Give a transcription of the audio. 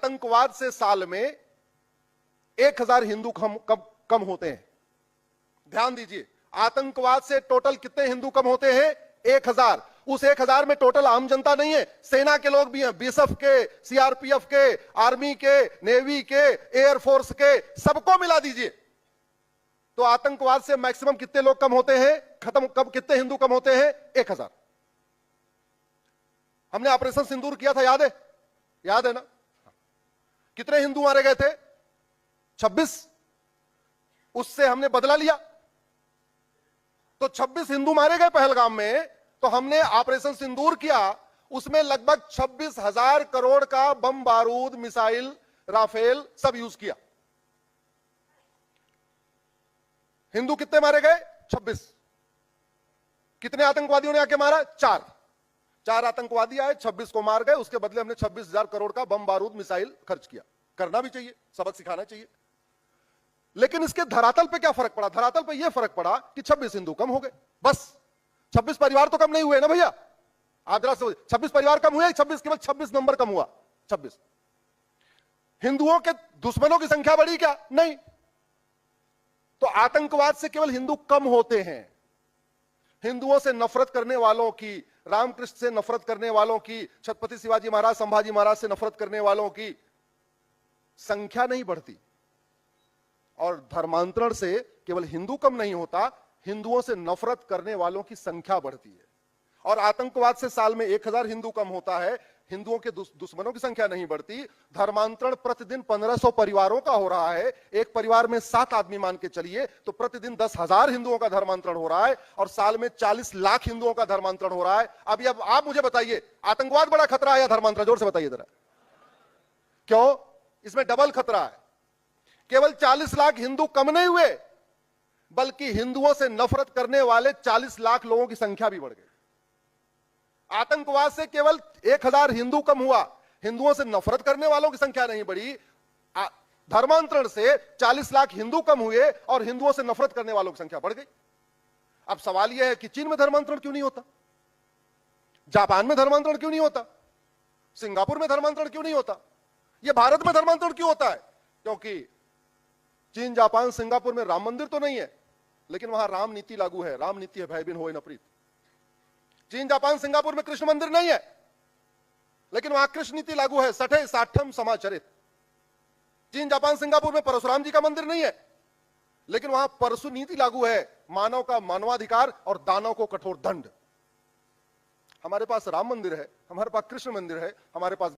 आतंकवाद से साल में 1000 हिंदू कम होते हैं। ध्यान दीजिए, आतंकवाद से टोटल कितने हिंदू कम होते हैं? 1000। उस 1000 में टोटल आम जनता नहीं है, सेना के लोग भी हैं, बीएसएफ के, सीआरपीएफ के, आर्मी के, नेवी के, एयरफोर्स के, सबको मिला दीजिए तो आतंकवाद से मैक्सिमम कितने लोग कम होते हैं? कितने हिंदू कम होते हैं? 1000। हमने ऑपरेशन सिंदूर किया था, याद है? याद है ना? कितने हिंदू मारे गए थे? 26। उससे हमने बदला लिया तो 26 हिंदू मारे गए पहलगाम में। तो हमने ऑपरेशन सिंदूर किया, उसमें लगभग 26,000 करोड़ का बम बारूद, मिसाइल, राफेल सब यूज किया। हिंदू कितने मारे गए? 26। कितने आतंकवादियों ने आके मारा? 4 आतंकवादी आए, 26 को मार गए। उसके बदले हमने 26,000 करोड़ का बम बारूद, मिसाइल खर्च किया। करना भी चाहिए, सबक सिखाना चाहिए। लेकिन इसके धरातल पे क्या फर्क पड़ा? धरातल पे यह फर्क पड़ा कि 26 हिंदू कम हो गए, बस। 26 परिवार तो कम नहीं हुए ना भैया, आप जरा समझिए। 26 परिवार कम हुए, 26 केवल 26 नंबर कम हुआ। 26 हिंदुओं के दुश्मनों की संख्या बढ़ी क्या? नहीं। तो आतंकवाद से केवल हिंदू कम होते हैं। हिंदुओं से नफरत करने वालों की, रामकृष्ण से नफरत करने वालों की, छत्रपति शिवाजी महाराज, संभाजी महाराज से नफरत करने वालों की संख्या नहीं बढ़ती। और धर्मांतरण से केवल हिंदू कम नहीं होता, हिंदुओं से नफरत करने वालों की संख्या बढ़ती है। और आतंकवाद से साल में 1000 हिंदू कम होता है, हिंदुओं के दुश्मनों की संख्या नहीं बढ़ती। धर्मांतरण प्रतिदिन 1500 परिवारों का हो रहा है। एक परिवार में 7 आदमी मान के चलिए तो प्रतिदिन 10,000 हिंदुओं का धर्मांतरण हो रहा है और साल में 40 लाख हिंदुओं का धर्मांतरण हो रहा है। अभी अब आप मुझे बताइए, आतंकवाद बड़ा खतरा है या धर्मांतरण? जोर से बताइए जरा। क्यों? इसमें डबल खतरा है। केवल 40 लाख हिंदू कम नहीं हुए, बल्कि हिंदुओं से नफरत करने वाले 40 लाख लोगों की संख्या भी बढ़ गई। आतंकवाद से केवल 1000 हिंदू कम हुआ, हिंदुओं से नफरत करने वालों की संख्या नहीं बढ़ी। धर्मांतरण से 40 लाख हिंदू कम हुए और हिंदुओं से नफरत करने वालों की संख्या बढ़ गई। अब सवाल यह है कि चीन में धर्मांतरण क्यों नहीं होता? जापान में धर्मांतरण क्यों नहीं होता? सिंगापुर में धर्मांतरण क्यों नहीं होता? यह भारत में धर्मांतरण क्यों होता है? क्योंकि चीन, जापान, सिंगापुर में राम मंदिर तो नहीं है, लेकिन वहां राम नीति लागू है। राम नीति है भय बिन होए न प्रीत। चीन, जापान, सिंगापुर में कृष्ण मंदिर नहीं है, लेकिन वहां कृष्ण नीति लागू है। सठे साठम समाचरित। चीन, जापान, सिंगापुर में परशुराम जी का मंदिर नहीं है, लेकिन वहां परशु नीति लागू है, मानव का मानवाधिकार और दानव को कठोर दंड। हमारे पास राम मंदिर है, हमारे पास कृष्ण मंदिर है, हमारे पास